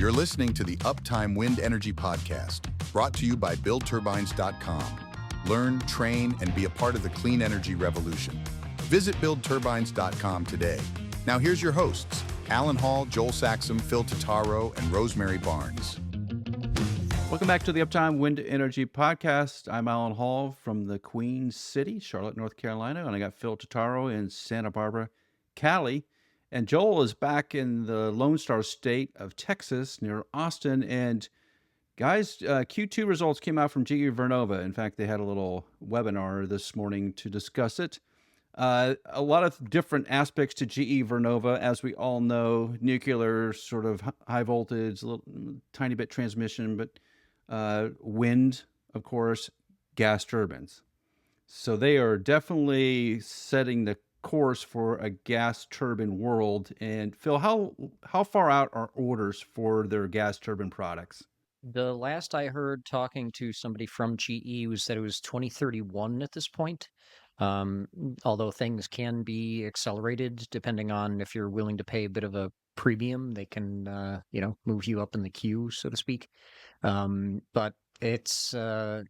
You're listening to the Uptime Wind Energy Podcast, brought to you by BuildTurbines.com. Learn, train, and be a part of the clean energy revolution. Visit BuildTurbines.com today. Now here's your hosts, Alan Hall, Joel Saxum, Phil Totaro, and Rosemary Barnes. Welcome back to the Uptime Wind Energy Podcast. I'm Alan Hall from the Queen City, Charlotte, North Carolina, and I got Phil Totaro in Santa Barbara, Cali. And Joel is back in the Lone Star State of Texas near Austin. And guys, Q2 results came out from GE Vernova. In fact, they had a little webinar this morning to discuss it. A lot of different aspects to GE Vernova, as we all know. Nuclear, sort of high voltage, a little tiny bit transmission, but wind, of course, gas turbines. So they are definitely setting the course for a gas turbine world. And Phil, how far out are orders for their gas turbine products? The last I heard talking to somebody from GE was that it was 2031 at this point. Although things can be accelerated depending on if you're willing to pay a bit of a premium, they can, move you up in the queue, so to speak. But it's a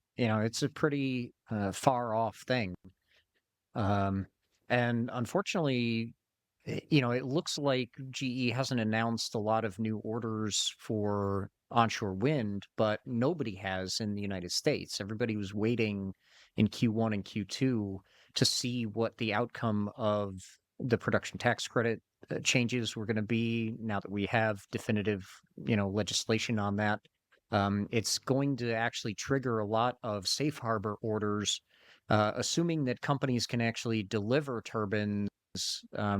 pretty far off thing. And unfortunately, it looks like GE hasn't announced a lot of new orders for onshore wind, but nobody has in the United States. Everybody was waiting in Q1 and Q2 to see what the outcome of the production tax credit changes were going to be now that we have definitive, legislation on that. It's going to actually trigger a lot of safe harbor orders, assuming that companies can actually deliver turbines,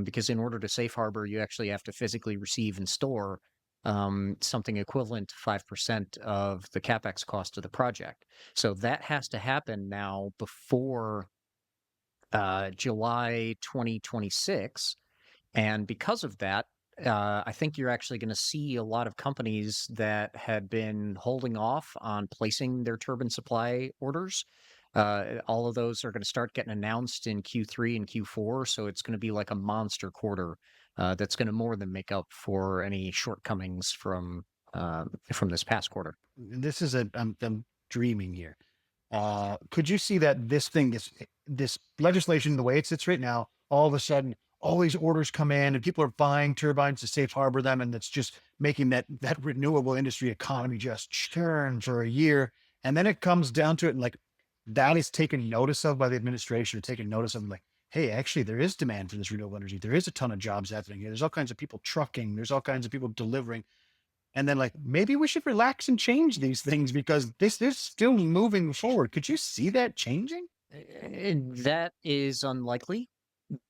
because in order to safe harbor, you actually have to physically receive and store something equivalent to 5% of the CapEx cost of the project. So that has to happen now before July 2026. And because of that, I think you're actually going to see a lot of companies that had been holding off on placing their turbine supply orders. All of those are going to start getting announced in Q3 and Q4. So it's going to be like a monster quarter that's going to more than make up for any shortcomings from this past quarter. This is I'm dreaming here. Could you see that this legislation, the way it sits right now, all of a sudden, all these orders come in and people are buying turbines to safe harbor them, and that's just making that renewable industry economy just churn for a year, and then it comes down to it, and like that is taken notice of by the administration, or taken notice of, like, hey, actually there is demand for this renewable energy. There is a ton of jobs happening here. There's all kinds of people trucking. There's all kinds of people delivering. And then, like, maybe we should relax and change these things because this is still moving forward. Could you see that changing? That is unlikely,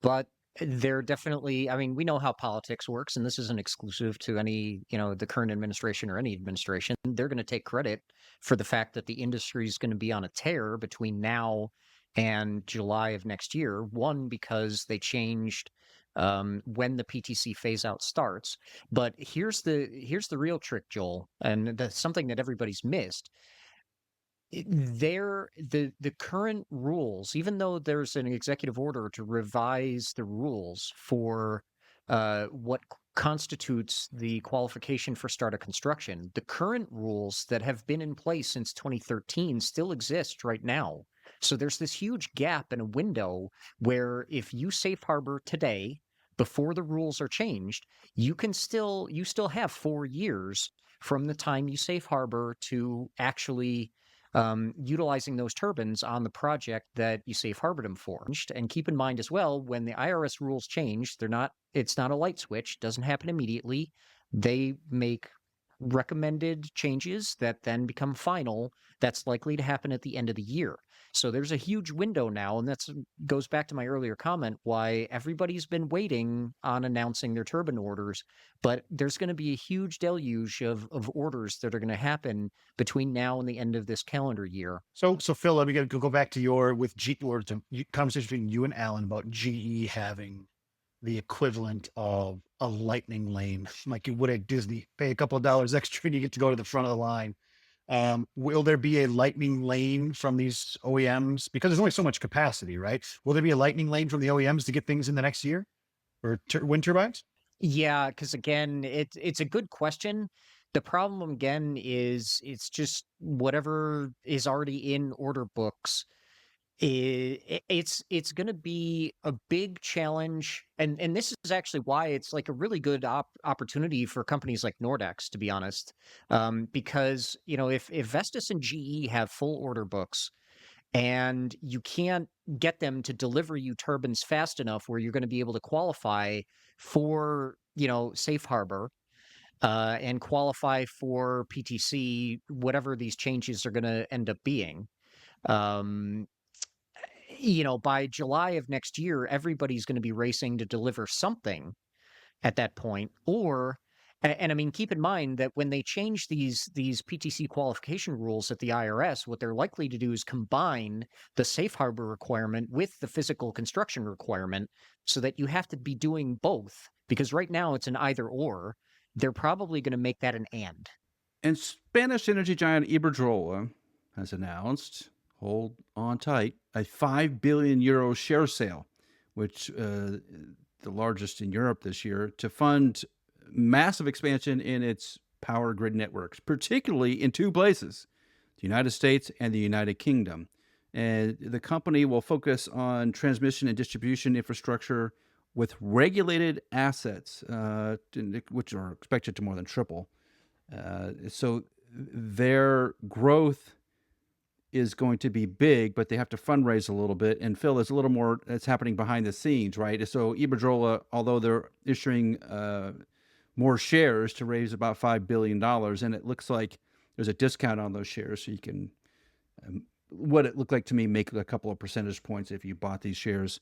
but they're definitely, we know how politics works, and this isn't exclusive to any, the current administration or any administration. They're going to take credit for the fact that the industry is going to be on a tear between now and July of next year. One, because they changed when the PTC phase out starts. But here's the real trick, Joel, and that's something that everybody's missed. The current rules, even though there's an executive order to revise the rules for what constitutes the qualification for start of construction, the current rules that have been in place since 2013 still exist right now. So there's this huge gap in a window where if you safe harbor today, before the rules are changed, you still have 4 years from the time you safe harbor to actually utilizing those turbines on the project that you safe harbored them for. And keep in mind as well, when the IRS rules change, it's not a light switch, doesn't happen immediately. They make recommended changes that then become final. That's likely to happen at the end of the year. So there's a huge window now, and that goes back to my earlier comment, why everybody's been waiting on announcing their turbine orders, but there's going to be a huge deluge of orders that are going to happen between now and the end of this calendar year. So Phil, let me go back to conversation between you and Alan about GE having the equivalent of a lightning lane, like you would at Disney. Pay a couple of dollars extra and you get to go to the front of the line. Will there be a lightning lane from these OEMs? Because there's only so much capacity, right? Will there be a lightning lane from the OEMs to get things in the next year for wind turbines? Yeah, because again, it's a good question. The problem again is it's just whatever is already in order books. It's going to be a big challenge, and this is actually why it's like a really good opportunity for companies like Nordex, to be honest, because if Vestas and GE have full order books and you can't get them to deliver you turbines fast enough where you're going to be able to qualify for safe harbor and qualify for PTC, whatever these changes are going to end up being. Um, by July of next year, everybody's going to be racing to deliver something at that point. And I mean, keep in mind that when they change these PTC qualification rules at the IRS, what they're likely to do is combine the safe harbor requirement with the physical construction requirement, so that you have to be doing both. Because right now it's an either or. They're probably going to make that an and. And Spanish energy giant Iberdrola has announced, hold on tight, a 5 billion euro share sale, which the largest in Europe this year, to fund massive expansion in its power grid networks, particularly in two places, the United States and the United Kingdom. And the company will focus on transmission and distribution infrastructure with regulated assets, which are expected to more than triple. So their growth is going to be big, but they have to fundraise a little bit. And Phil, there's a little more that's happening behind the scenes, right? So Iberdrola, although they're issuing more shares to raise about $5 billion, and it looks like there's a discount on those shares. So you can, what it looked like to me, make a couple of percentage points if you bought these shares.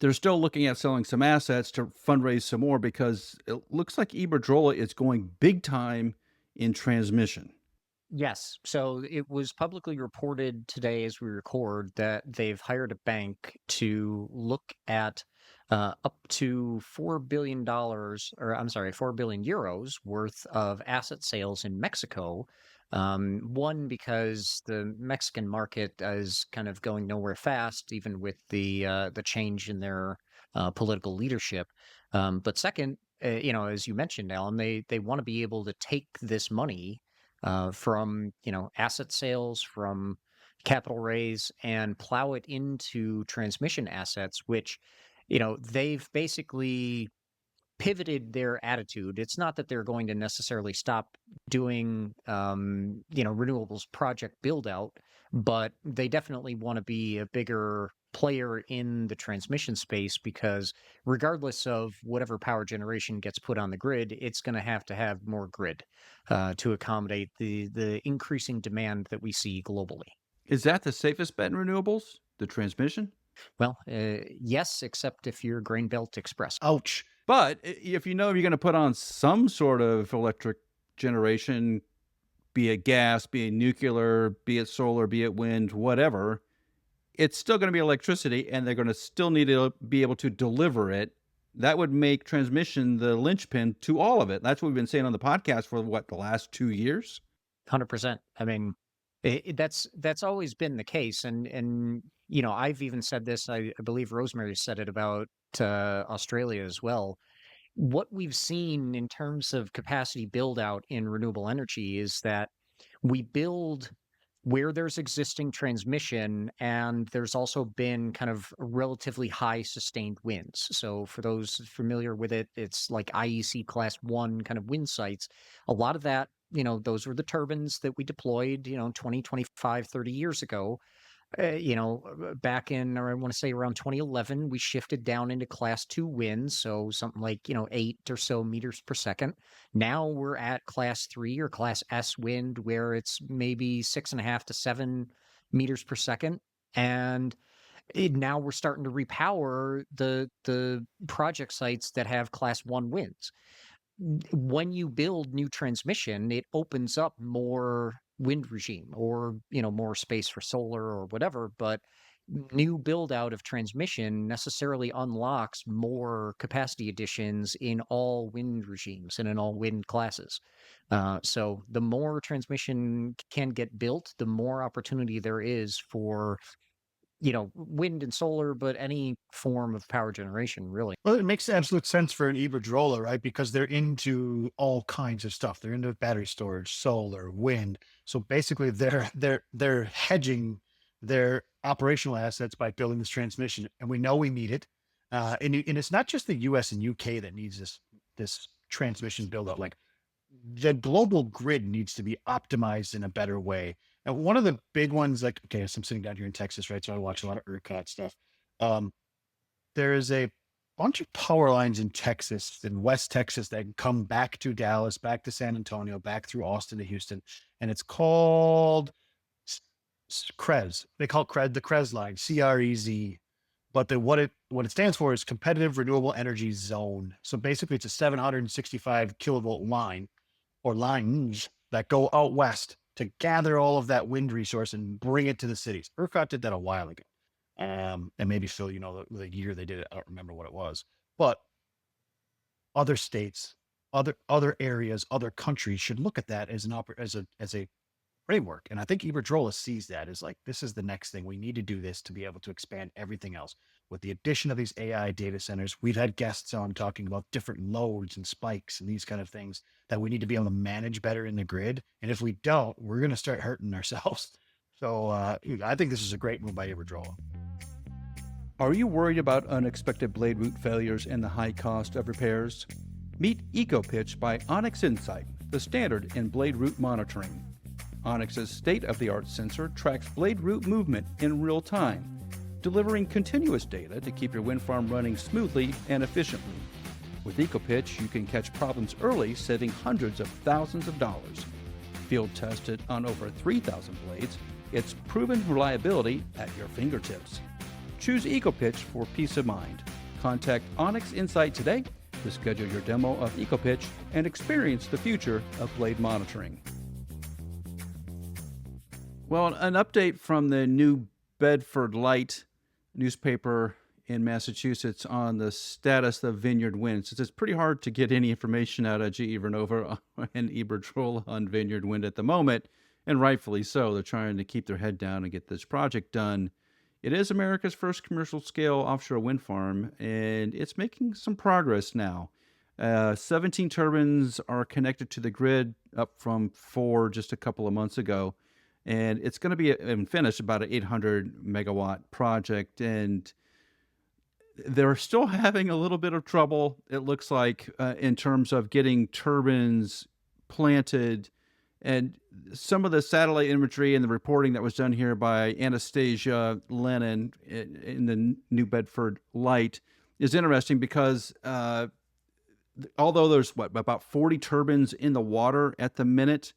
They're still looking at selling some assets to fundraise some more, because it looks like Iberdrola is going big time in transmission. Yes. So it was publicly reported today as we record that they've hired a bank to look at up to $4 billion, or I'm sorry, 4 billion euros worth of asset sales in Mexico. One, because the Mexican market is kind of going nowhere fast, even with the change in their political leadership. But second, as you mentioned, Alan, they want to be able to take this money from asset sales, from capital raise, and plow it into transmission assets, which they've basically pivoted their attitude. It's not that they're going to necessarily stop doing renewables project build out, but they definitely want to be a bigger player in the transmission space, because regardless of whatever power generation gets put on the grid, it's going to have more grid to accommodate the increasing demand that we see globally. Is that the safest bet in renewables, the transmission? Well, yes, except if you're Grain Belt Express. Ouch. But if you know you're going to put on some sort of electric generation, be it gas, be it nuclear, be it solar, be it wind, whatever, it's still going to be electricity, and they're going to still need to be able to deliver it. That would make transmission the linchpin to all of it. That's what we've been saying on the podcast for the last 2 years? 100%. I mean, that's always been the case. And I've even said this, I believe Rosemary said it about Australia as well. What we've seen in terms of capacity build out in renewable energy is that we build where there's existing transmission, and there's also been kind of relatively high sustained winds. So for those familiar with it, it's like IEC class 1 kind of wind sites. A lot of that, those were the turbines that we deployed, 20, 25, 30 years ago. Back in, or I want to say around 2011, we shifted down into class 2 winds. So something like, 8 or so meters per second. Now we're at class 3 or class S wind, where it's maybe 6.5 to 7 meters per second. And now we're starting to repower the project sites that have class 1 winds. When you build new transmission, it opens up more wind regime, or more space for solar or whatever, but new build out of transmission necessarily unlocks more capacity additions in all wind regimes and in all wind classes. So the more transmission can get built, the more opportunity there is for wind and solar, but any form of power generation, really. Well, it makes absolute sense for an Iberdrola, right? Because they're into all kinds of stuff. They're into battery storage, solar, wind. So basically, they're hedging their operational assets by building this transmission, and we know we need it. And it's not just the U.S. and U.K. that needs this transmission build out. Like the global grid needs to be optimized in a better way. And one of the big ones, like, okay, so I'm sitting down here in Texas, right? So I watch a lot of ERCOT stuff. Um, there is a bunch of power lines in Texas, in West Texas, that come back to Dallas, back to San Antonio, back through Austin to Houston. And it's called CREZ. They call it CREZ, the CREZ line, CREZ. But what it stands for is Competitive Renewable Energy Zone. So basically, it's a 765 kilovolt line or lines that go out west to gather all of that wind resource and bring it to the cities. ERCOT did that a while ago. And maybe Phil, the year they did it, I don't remember what it was, but other states, other areas, other countries should look at that as a framework. And I think Iberdrola sees that as like, this is the next thing. We need to do this to be able to expand everything else. With the addition of these AI data centers, we've had guests on talking about different loads and spikes and these kind of things that we need to be able to manage better in the grid. And if we don't, we're going to start hurting ourselves. So I think this is a great move by Iberdrola. Are you worried about unexpected blade root failures and the high cost of repairs? Meet EcoPitch by Onyx Insight, the standard in blade root monitoring. Onyx's state-of-the-art sensor tracks blade root movement in real time, delivering continuous data to keep your wind farm running smoothly and efficiently. With EcoPitch, you can catch problems early, saving hundreds of thousands of dollars. Field tested on over 3,000 blades, it's proven reliability at your fingertips. Choose EcoPitch for peace of mind. Contact Onyx Insight today to schedule your demo of EcoPitch and experience the future of blade monitoring. Well, an update from the New Bedford Light newspaper in Massachusetts on the status of Vineyard Wind. Since it's pretty hard to get any information out of GE Vernova and Iberdrola on Vineyard Wind at the moment, and rightfully so. They're trying to keep their head down and get this project done. It is America's first commercial-scale offshore wind farm, and it's making some progress now. 17 turbines are connected to the grid, up from 4 just a couple of months ago. And it's going to be finished about an 800-megawatt project. And they're still having a little bit of trouble, it looks like, in terms of getting turbines planted. And some of the satellite imagery and the reporting that was done here by Anastasia Lennon in the New Bedford Light is interesting because although there's about 40 turbines in the water at the minute,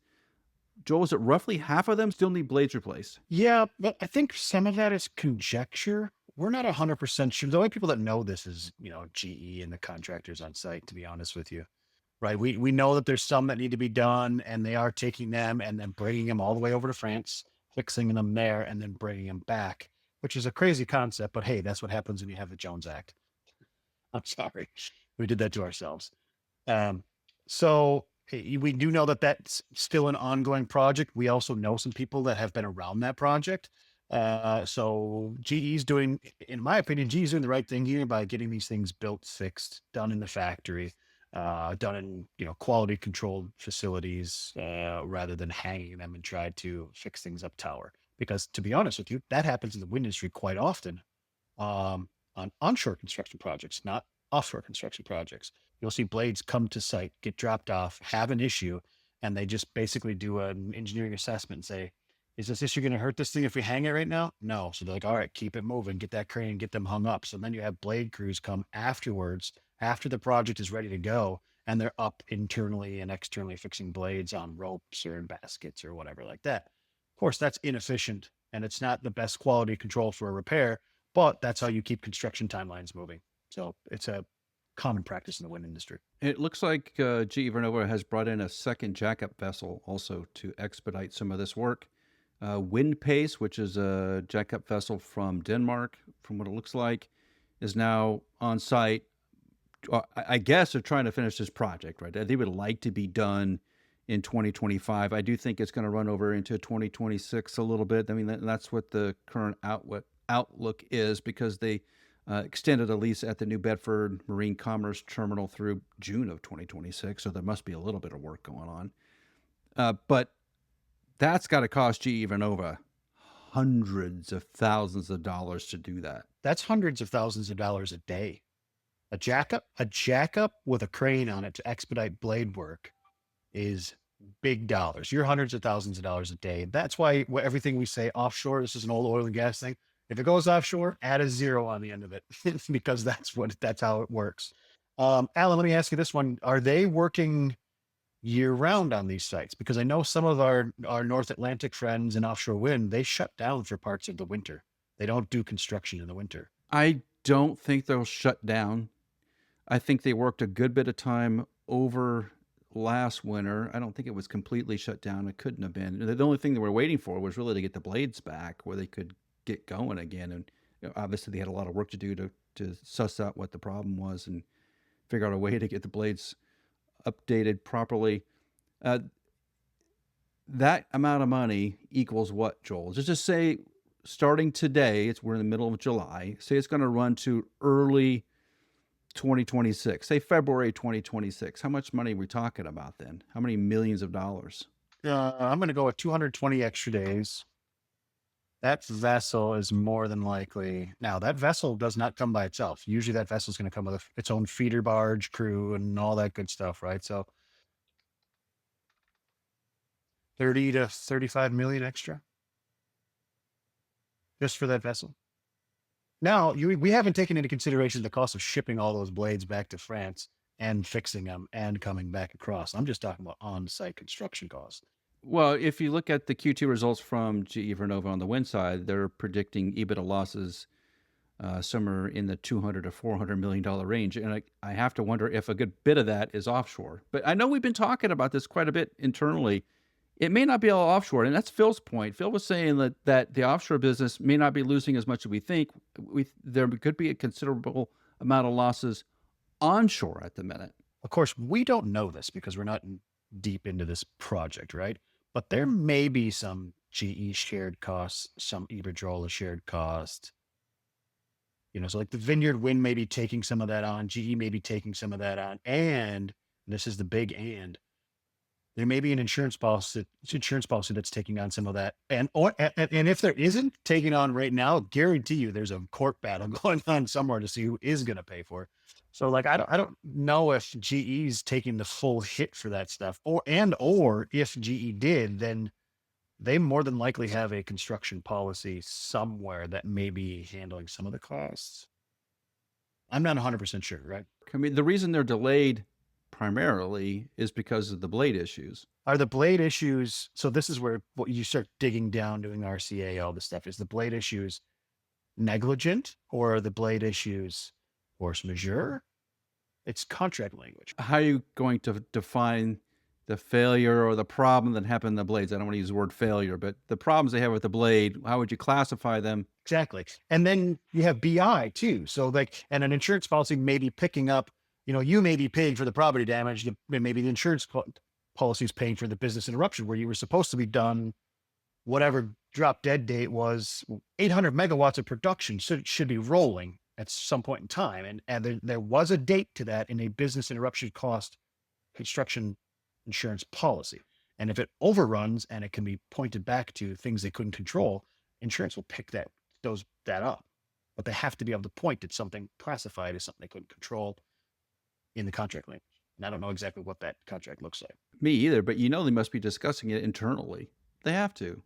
Joel, is it roughly half of them still need blades replaced? Yeah, but I think some of that is conjecture. We're not 100% sure. The only people that know this is, GE and the contractors on site, to be honest with you. Right. We know that there's some that need to be done, and they are taking them and then bringing them all the way over to France, fixing them there, and then bringing them back, which is a crazy concept. But hey, that's what happens when you have the Jones Act. I'm sorry. We did that to ourselves. So we do know that that's still an ongoing project. We also know some people that have been around that project. So GE's doing, in my opinion, GE's doing the right thing here by getting these things built, fixed, done in the factory. Done in quality controlled facilities rather than hanging them and try to fix things up tower. Because to be honest with you, that happens in the wind industry quite often on onshore construction projects, not offshore construction projects. You'll see blades come to site, get dropped off, have an issue, and they just basically do an engineering assessment and say, is this issue going to hurt this thing if we hang it right now? No. So they're like, all right, keep it moving, get that crane, get them hung up. So then you have blade crews come afterwards, after the project is ready to go, and they're up internally and externally fixing blades on ropes or in baskets or whatever like that. Of course, that's inefficient, and it's not the best quality control for a repair, but that's how you keep construction timelines moving. So it's a common practice in the wind industry. It looks like GE Vernova has brought in a second jackup vessel also to expedite some of this work. Wind Pace, which is a jackup vessel from Denmark, from what it looks like, is now on site. I guess they're trying to finish this project, right? They would like to be done in 2025. I do think it's going to run over into 2026 a little bit. I mean, that's what the current outlook is because they extended a lease at the New Bedford Marine Commerce Terminal through June of 2026. So there must be a little bit of work going on. But that's got to cost GE Vernova hundreds of thousands of dollars to do that. That's hundreds of thousands of dollars a day. A jackup with a crane on it to expedite blade work is big dollars. You're hundreds of thousands of dollars a day. That's why everything we say offshore, this is an old oil and gas thing. If it goes offshore, add a zero on the end of it because that's how it works. Alan, let me ask you this one. Are they working year round on these sites? Because I know some of our North Atlantic friends in offshore wind, they shut down for parts of the winter. They don't do construction in the winter. I don't think they'll shut down. I think they worked a good bit of time over last winter. I don't think it was completely shut down. It couldn't have been. The only thing they were waiting for was really to get the blades back where they could get going again. And obviously they had a lot of work to do to suss out what the problem was and figure out a way to get the blades updated properly. That amount of money equals what, Joel? Just say starting today, we're in the middle of July, say it's going to run to early 2026, say February 2026. How much money are we talking about then? How many millions of dollars? I'm going to go with 220 extra days. That vessel is more than likely. Now, that vessel does not come by itself. Usually that vessel is going to come with its own feeder barge, crew, and all that good stuff, right? So 30 to 35 million extra just for that vessel. Now, we haven't taken into consideration the cost of shipping all those blades back to France and fixing them and coming back across. I'm just talking about on-site construction costs. Well, if you look at the Q2 results from GE Vernova on the wind side, they're predicting EBITDA losses somewhere in the $200 to $400 million range. And I have to wonder if a good bit of that is offshore. But I know we've been talking about this quite a bit internally. It may not be all offshore, and that's Phil's point. Phil was saying that the offshore business may not be losing as much as we think. There could be a considerable amount of losses onshore at the minute. Of course, we don't know this because we're not deep into this project, right? But there may be some GE shared costs, some Iberdrola shared costs. So like the Vineyard Wind may be taking some of that on, GE may be taking some of that on, and this is the big and. There may be an insurance policy that's taking on some of that. And if there isn't taking on right now, guarantee you there's a court battle going on somewhere to see who is going to pay for it. So like, I don't know if GE's taking the full hit for that stuff or if GE did, then they more than likely have a construction policy somewhere that may be handling some of the costs. I'm not 100% sure, right? I mean, the reason they're delayed primarily is because of the blade issues. Are the blade issues, so this is where what you start digging down, doing RCA, all this stuff, is the blade issues negligent or are the blade issues force majeure? It's contract language. How are you going to define the failure or the problem that happened in the blades? I don't want to use the word failure, but the problems they have with the blade, how would you classify them? Exactly. And then you have BI too. So and an insurance policy may be picking up, you may be paying for the property damage. Maybe the insurance policy is paying for the business interruption where you were supposed to be done, whatever drop dead date was, 800 megawatts of production should be rolling at some point in time. And there was a date to that in a business interruption cost construction insurance policy. And if it overruns and it can be pointed back to things they couldn't control, insurance will pick that up. But they have to be able to point at something classified as something they couldn't control in the contract language. And I don't know exactly what that contract looks like. Me either, but they must be discussing it internally. They have to.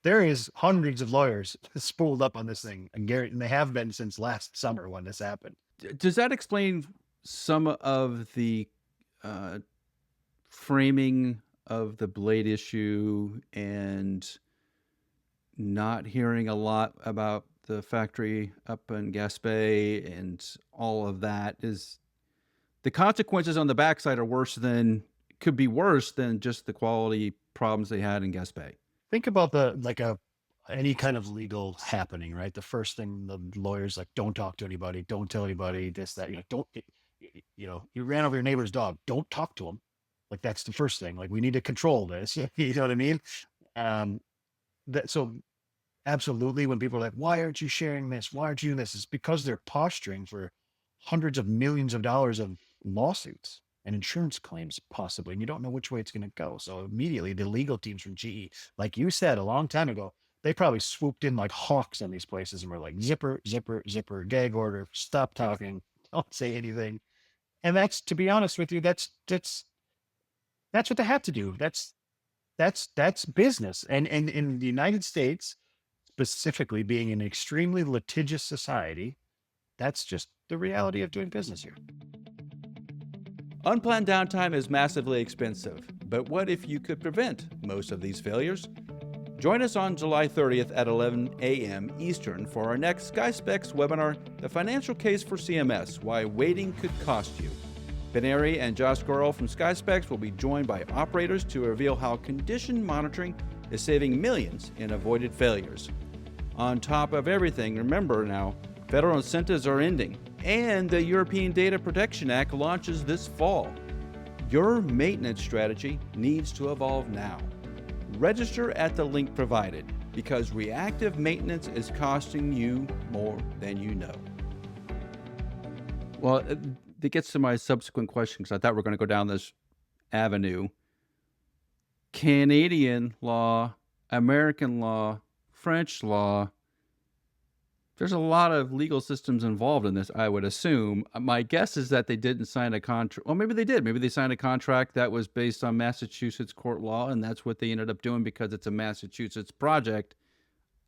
There is hundreds of lawyers spooled up on this thing, and they have been since last summer when this happened. Does that explain some of the framing of the blade issue and not hearing a lot about the factory up in Gaspé and all of that? Is the consequences on the backside could be worse than just the quality problems they had in Gaspé? Think about any kind of legal happening, right? The first thing the lawyer's like, don't talk to anybody, don't tell anybody this, that, you ran over your neighbor's dog, don't talk to him. Like, that's the first thing. Like, we need to control this. You know what I mean? So absolutely. When people are like, why aren't you sharing this? Why aren't you doing this? It's because they're posturing for hundreds of millions of dollars of lawsuits and insurance claims, possibly. And you don't know which way it's going to go. So immediately the legal teams from GE, like you said a long time ago, they probably swooped in like hawks on these places and were like, zipper, zipper, zipper, gag order, stop talking, don't say anything. And that's, to be honest with you, that's what they have to do. That's business. And in the United States, specifically being an extremely litigious society, that's just the reality of doing business here. Unplanned downtime is massively expensive, but what if you could prevent most of these failures? Join us on July 30th at 11 a.m. Eastern for our next SkySpecs webinar, The Financial Case for CMS, Why Waiting Could Cost You. Ben Airy and Josh Gorel from SkySpecs will be joined by operators to reveal how condition monitoring is saving millions in avoided failures. On top of everything, remember now, federal incentives are ending, and the European Data Protection Act launches this fall. Your maintenance strategy needs to evolve now. Register at the link provided, because reactive maintenance is costing you more than you know. Well, that gets to my subsequent question, because I thought we were going to go down this avenue. Canadian law, American law, French law, there's a lot of legal systems involved in this, I would assume. My guess is that they didn't sign a contract. Well, maybe they did. Maybe they signed a contract that was based on Massachusetts court law, and that's what they ended up doing because it's a Massachusetts project.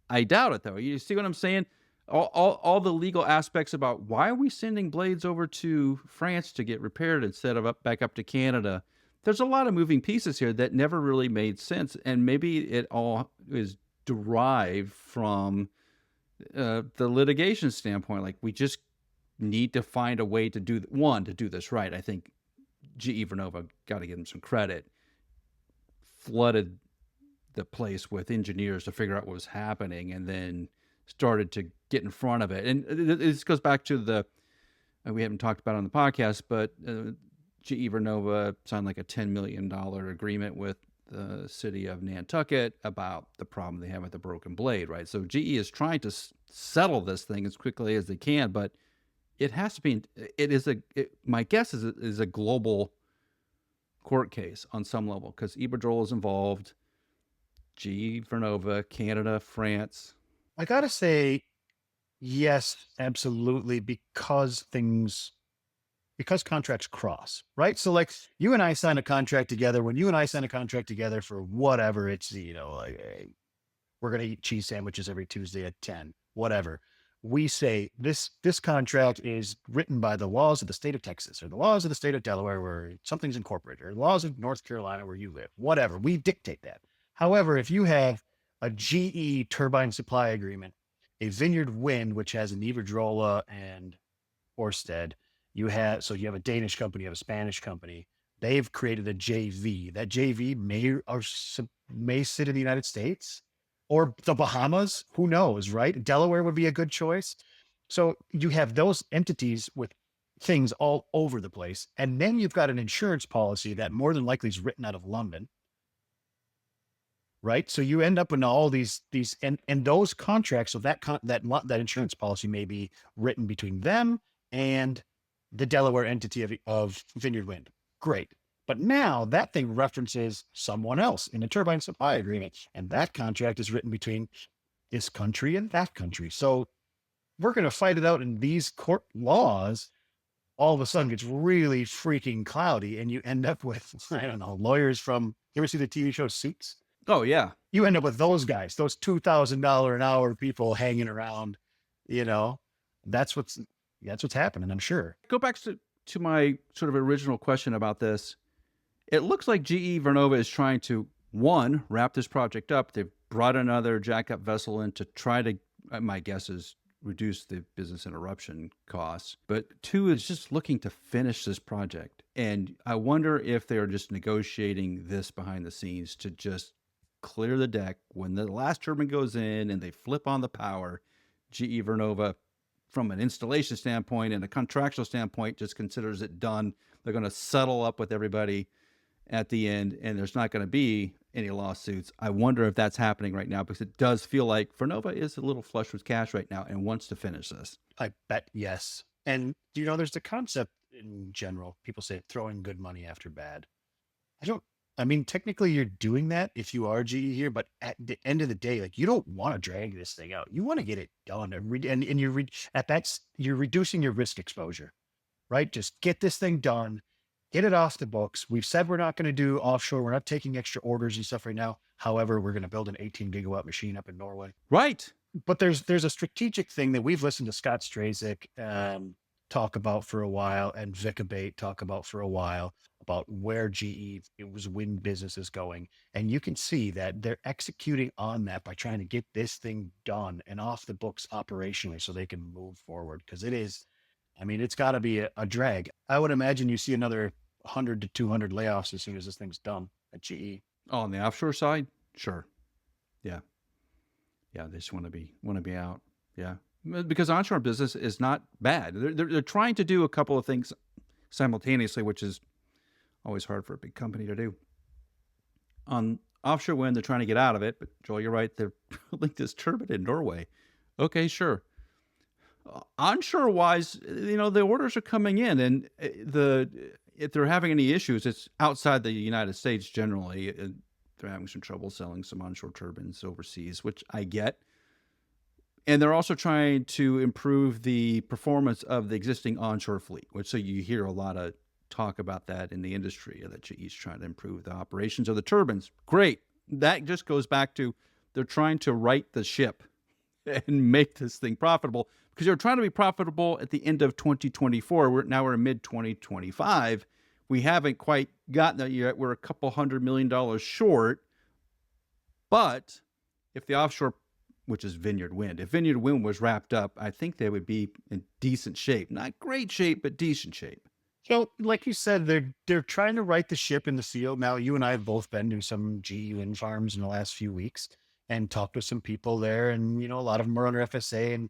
I doubt it, though. You see what I'm saying? All the legal aspects about why are we sending blades over to France to get repaired instead of back up to Canada? There's a lot of moving pieces here that never really made sense, and maybe it all is derived from the litigation standpoint. Like, we just need to find a way to do this right. I think GE Vernova, got to give them some credit, flooded the place with engineers to figure out what was happening, and then started to get in front of it. And this goes back to we haven't talked about it on the podcast, but GE Vernova signed like a $10 million agreement with the city of Nantucket about the problem they have with the broken blade, right? So GE is trying to settle this thing as quickly as they can, but it has to be, my guess is a global court case on some level, because Iberdrola is involved, GE Vernova, Canada, France. I gotta say, yes, absolutely, because contracts cross, right? So like you and I sign a contract together. When you and I sign a contract together for whatever, it's, like, hey, we're going to eat cheese sandwiches every Tuesday at 10, whatever. We say this contract is written by the laws of the state of Texas, or the laws of the state of Delaware where something's incorporated, or laws of North Carolina where you live, whatever. We dictate that. However, if you have a GE turbine supply agreement, a Vineyard Wind, which has an Iberdrola and Ørsted, you have a Danish company, you have a Spanish company. They've created a JV. That JV may sit in the United States or the Bahamas. Who knows, right? Delaware would be a good choice. So you have those entities with things all over the place. And then you've got an insurance policy that more than likely is written out of London, right? So you end up in all these and those contracts. So that insurance policy may be written between them and the Delaware entity of Vineyard Wind. Great. But now that thing references someone else in a turbine supply agreement, and that contract is written between this country and that country. So we're going to fight it out in these court laws. All of a sudden gets really freaking cloudy, and you end up with, I don't know, lawyers from, you ever see the TV show Suits? Oh, yeah. You end up with those guys, those $2,000 an hour people hanging around, that's what's happening, I'm sure. Go back to my sort of original question about this. It looks like GE Vernova is trying to, one, wrap this project up. They've brought another jackup vessel in to try to, my guess is, reduce the business interruption costs. But two, is just looking to finish this project. And I wonder if they are just negotiating this behind the scenes to just clear the deck when the last turbine goes in and they flip on the power. GE Vernova, from an installation standpoint and a contractual standpoint, just considers it done. They're going to settle up with everybody at the end, and there's not going to be any lawsuits. I wonder if that's happening right now, because it does feel like Vernova is a little flush with cash right now and wants to finish this. I bet yes. And there's the concept in general. People say throwing good money after bad. I mean, technically you're doing that if you are GE here, but at the end of the day, like, you don't want to drag this thing out. You want to get it done. And you're reducing your risk exposure, right? Just get this thing done, get it off the books. We've said we're not going to do offshore. We're not taking extra orders and stuff right now. However, we're going to build an 18 gigawatt machine up in Norway. Right. But there's a strategic thing that we've listened to Scott Strazik talk about for a while, and Vic Abate talk about for a while, about where it was wind business is going. And you can see that they're executing on that by trying to get this thing done and off the books operationally so they can move forward. Because it's got to be a drag. I would imagine you see another 100 to 200 layoffs as soon as this thing's done at GE. Oh, on the offshore side? Sure. Yeah. Yeah, they just want to be out. Yeah. Because onshore business is not bad. They're trying to do a couple of things simultaneously, which is always hard for a big company to do. On offshore wind, they're trying to get out of it, but Joel, you're right. They're building this turbine in Norway. Okay, sure. Onshore wise, the orders are coming in, and if they're having any issues, it's outside the United States generally. They're having some trouble selling some onshore turbines overseas, which I get. And they're also trying to improve the performance of the existing onshore fleet, so you hear a lot of talk about that in the industry, that GE's trying to improve the operations of the turbines. Great. That just goes back to they're trying to right the ship and make this thing profitable, because they're trying to be profitable at the end of 2024. We're in mid 2025. We haven't quite gotten there yet. We're a couple $100 million short. But if the offshore, which is Vineyard Wind, if Vineyard Wind was wrapped up, I think they would be in decent shape. Not great shape, but decent shape. So, like you said, they're trying to right the ship in the field. Now, you and I have both been to some GE wind farms in the last few weeks and talked with some people there, and a lot of them are under FSA.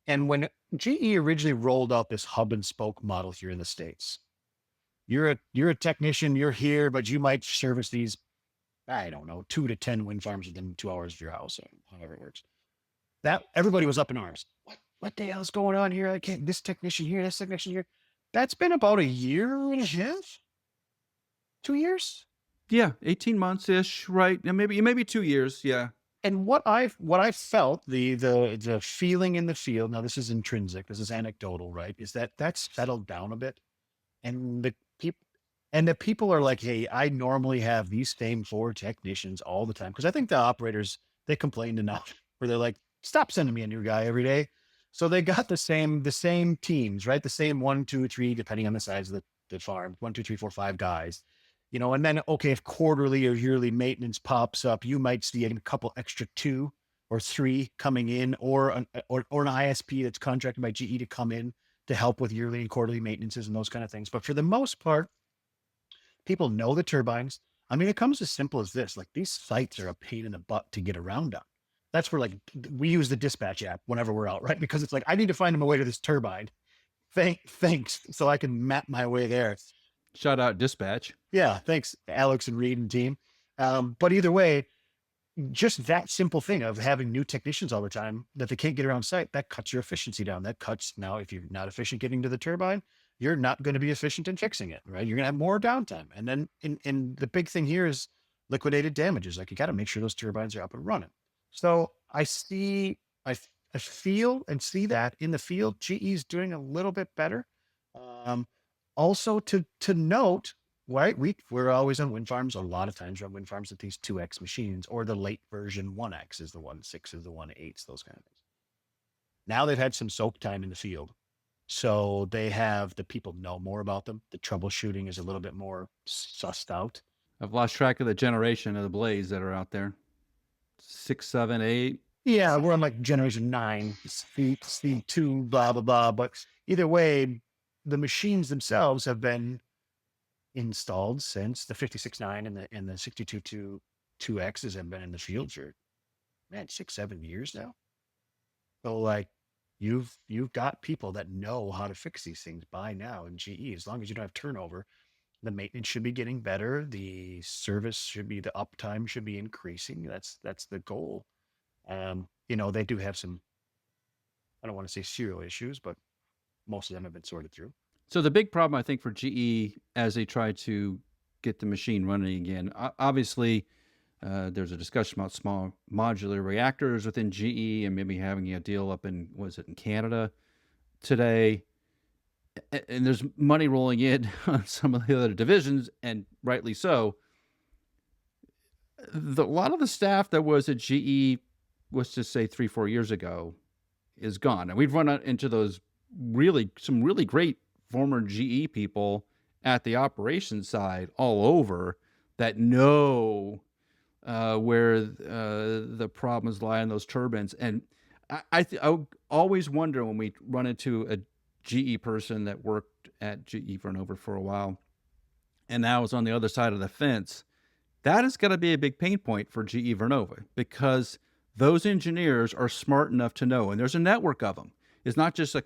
And when GE originally rolled out this hub and spoke model here in the States, you're a technician, you're here, but you might service these, I don't know, 2 to 10 wind farms within 2 hours of your house, or however it works. That everybody was up in arms. What the hell is going on here? I can't. This technician here, this technician here. That's been about a year and a half, 2 years. Yeah, 18 months ish, right? And maybe 2 years. Yeah. And what I felt, the feeling in the field. Now, this is intrinsic. This is anecdotal, right? Is that that's settled down a bit, and the people are like, hey, I normally have these same 4 technicians all the time, because I think the operators, they complained enough where they're like, stop sending me a new guy every day. So they got the same teams, right? The same 1, 2, 3, depending on the size of the farm, 1, 2, 3, 4, 5 guys, and then, okay, if quarterly or yearly maintenance pops up, you might see a couple extra 2 or 3 coming in, or an ISP that's contracted by GE to come in to help with yearly and quarterly maintenances and those kind of things. But for the most part, people know the turbines. I mean, it comes as simple as this. Like, these sites are a pain in the butt to get around on. That's where, like, we use the dispatch app whenever we're out, right? Because it's like, I need to find my way to this turbine. Thanks. So I can map my way there. Shout out dispatch. Yeah. Thanks, Alex and Reed and team. But either way, just that simple thing of having new technicians all the time that they can't get around site, that cuts your efficiency down. That cuts, now, if you're not efficient getting to the turbine, you're not going to be efficient in fixing it, right? You're going to have more downtime. And then in the big thing here is liquidated damages. Like, you got to make sure those turbines are up and running. So I feel and see that in the field, GE's doing a little bit better. Also to note, right? We're always on wind farms. A lot of times we're on wind farms with these 2X machines, or the late version 1X is the 1.6 is the 1.8s, those kind of things. Now they've had some soak time in the field. So the people know more about them. The troubleshooting is a little bit more sussed out. I've lost track of the generation of the blades that are out there. 6, 7, 8. Yeah, we're on like generation 9, speed 2, blah, blah, blah. But either way, the machines themselves have been installed since the 56.9 and the 62.2 2Xs have been in the field for, 6, 7 years now. So, like, you've got people that know how to fix these things by now in GE, as long as you don't have turnover. The maintenance should be getting better. The uptime should be increasing. That's the goal. They do have some, I don't want to say serial issues, but most of them have been sorted through. So the big problem, I think, for GE as they try to get the machine running again, obviously, there's a discussion about small modular reactors within GE and maybe having a deal up in, was it in Canada today? And there's money rolling in on some of the other divisions, and rightly so. A lot of the staff that was at GE, let's just say 3-4 years ago, is gone. And we've run into those some really great former GE people at the operations side all over that know where the problems lie in those turbines. And I always wonder when we run into a GE person that worked at GE Vernova for a while and now is on the other side of the fence, that is going to be a big pain point for GE Vernova, because those engineers are smart enough to know, and there's a network of them. It's not just a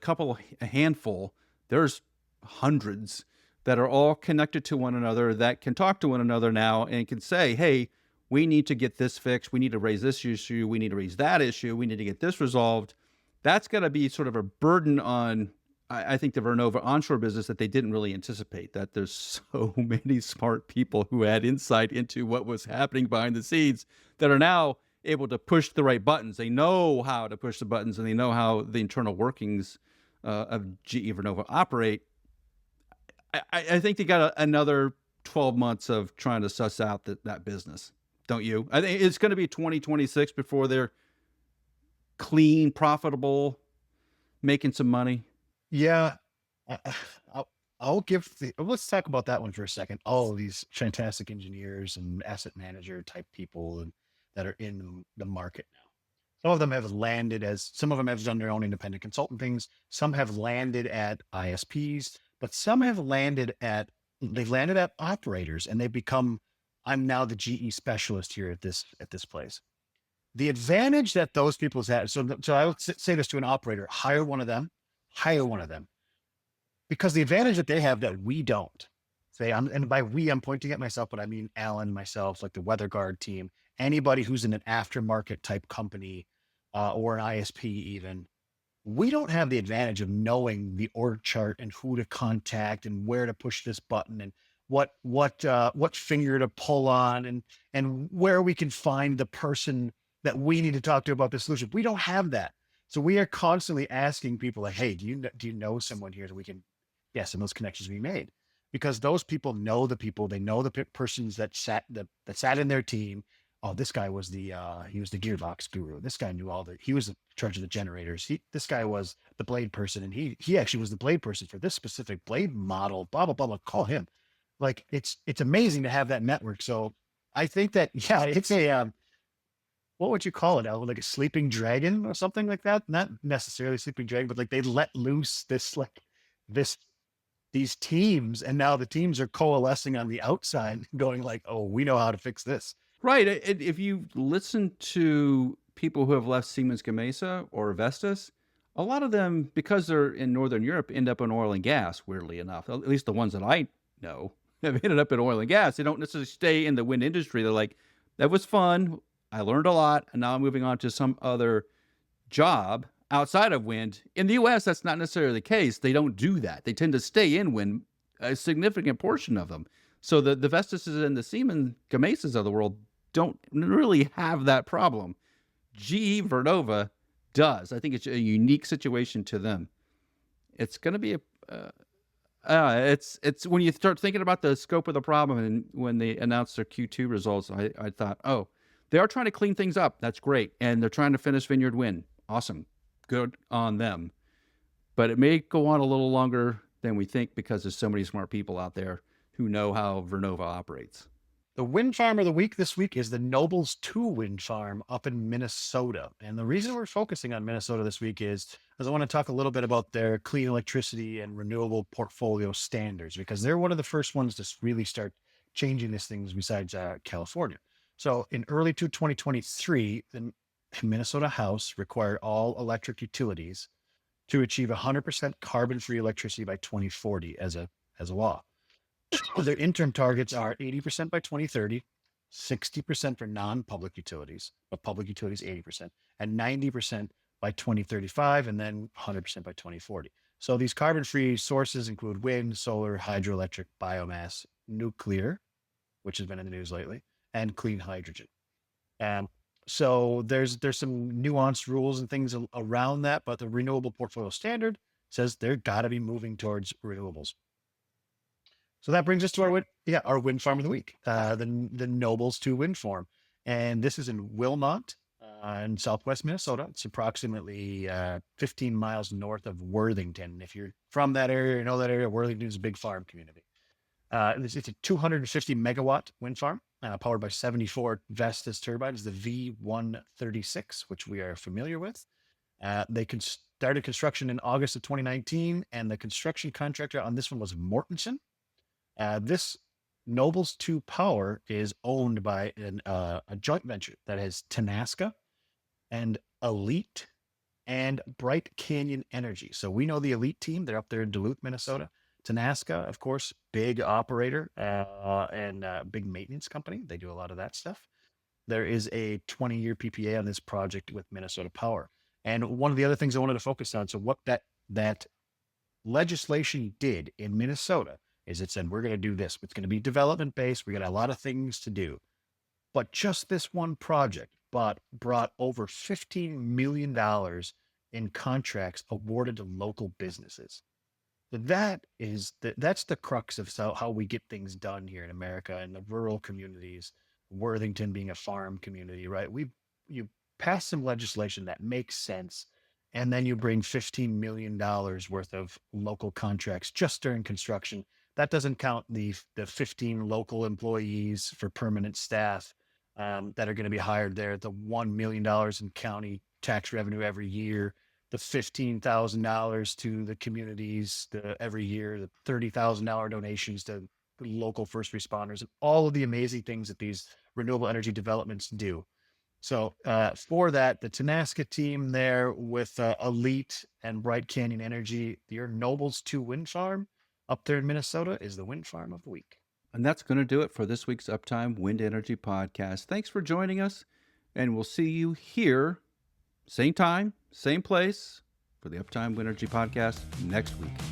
handful. There's hundreds that are all connected to one another, that can talk to one another now and can say, hey, we need to get this fixed. We need to raise this issue. We need to raise that issue. We need to get this resolved. That's going to be sort of a burden on, I think, the Vernova onshore business that they didn't really anticipate, that there's so many smart people who had insight into what was happening behind the scenes that are now able to push the right buttons. They know how to push the buttons, and they know how the internal workings of GE Vernova operate. I think they got another 12 months of trying to suss out that business, don't you? I think it's going to be 2026 before they're clean, profitable, making some money. Yeah, let's talk about that one for a second. All of these fantastic engineers and asset manager type people that are in the market now. Some of them have done their own independent consultant things. Some have landed at ISPs, but some have they've landed at operators, and they've become, I'm now the GE specialist here at this place. The advantage that those people had, so I would say this to an operator: hire one of them, because the advantage that they have that we don't. And by we, I'm pointing at myself, but I mean Alan, myself, like the WeatherGuard team, anybody who's in an aftermarket type company or an ISP even. We don't have the advantage of knowing the org chart and who to contact and where to push this button and what finger to pull on and where we can find the person that we need to talk to about the solution. We don't have that. So we are constantly asking people like, hey, do you know someone here that we can, yes, and those connections we made, because those people know the people, they know the persons that sat in their team. Oh, this guy was he was the gearbox guru. This guy knew he was in charge of the generators. This guy was the blade person, and he actually was the blade person for this specific blade model, blah, blah, blah, blah. Call him. Like, it's amazing to have that network. So I think that, yeah, it's what would you call it, Alan? Like a sleeping dragon or something like that? Not necessarily sleeping dragon, but like they let loose these teams, and now the teams are coalescing on the outside going like, oh, we know how to fix this. Right. If you listen to people who have left Siemens Gamesa or Vestas, a lot of them, because they're in Northern Europe, end up in oil and gas, weirdly enough. At least the ones that I know have ended up in oil and gas. They don't necessarily stay in the wind industry. They're like, that was fun. I learned a lot, and now I'm moving on to some other job outside of wind. In the U.S., that's not necessarily the case. They don't do that. They tend to stay in wind, a significant portion of them. So the Vestases and the Siemens Gamesas of the world don't really have that problem. GE Vernova does. I think it's a unique situation to them. It's going to be it's when you start thinking about the scope of the problem, and when they announced their Q2 results, I thought, oh, they are trying to clean things up. That's great. And they're trying to finish Vineyard Wind. Awesome. Good on them. But it may go on a little longer than we think, because there's so many smart people out there who know how Vernova operates. The wind farm of the week this week is the Nobles 2 wind farm up in Minnesota. And the reason we're focusing on Minnesota this week is because I want to talk a little bit about their clean electricity and renewable portfolio standards, because they're one of the first ones to really start changing these things besides California. So in early 2023, the Minnesota House required all electric utilities to achieve 100% carbon-free electricity by 2040 as a law. Their interim targets are 80% by 2030, 60% for non-public utilities, but public utilities 80%, and 90% by 2035, and then 100% by 2040. So these carbon-free sources include wind, solar, hydroelectric, biomass, nuclear, which has been in the news lately, and clean hydrogen. And so there's some nuanced rules and things around that, but the renewable portfolio standard says they're got to be moving towards renewables. So that brings us to our wind farm of the week, the Nobles 2 wind farm, and this is in Wilmot, in Southwest Minnesota. It's approximately 15 miles north of Worthington. If you're from that area, you know that area. Worthington is a big farm community. It's a 250 megawatt wind farm, powered by 74 Vestas turbines, the V136, which we are familiar with. They started construction in August of 2019, and the construction contractor on this one was Mortensen. This Nobles 2 Power is owned by a joint venture that has Tenaska and Elite and Bright Canyon Energy. So we know the Elite team. They're up there in Duluth, Minnesota. Tenaska, of course, big operator and big maintenance company. They do a lot of that stuff. There is a 20-year PPA on this project with Minnesota Power. And one of the other things I wanted to focus on, so what that legislation did in Minnesota is it said, we're going to do this. It's going to be development based. We got a lot of things to do. But just this one project brought over $15 million in contracts awarded to local businesses. That's the crux of how we get things done here in America and the rural communities, Worthington being a farm community, right? You pass some legislation that makes sense, and then you bring $15 million worth of local contracts just during construction. That doesn't count the 15 local employees for permanent staff that are going to be hired there, the $1 million in county tax revenue every year, the $15,000 to the communities every year, the $30,000 donations to local first responders, and all of the amazing things that these renewable energy developments do. So for that, the Tenaska team there with Elite and Bright Canyon Energy, your Nobles 2 wind farm up there in Minnesota is the wind farm of the week. And that's going to do it for this week's Uptime Wind Energy Podcast. Thanks for joining us, and we'll see you here, same time, same place, for the Uptime Wind Energy Podcast next week.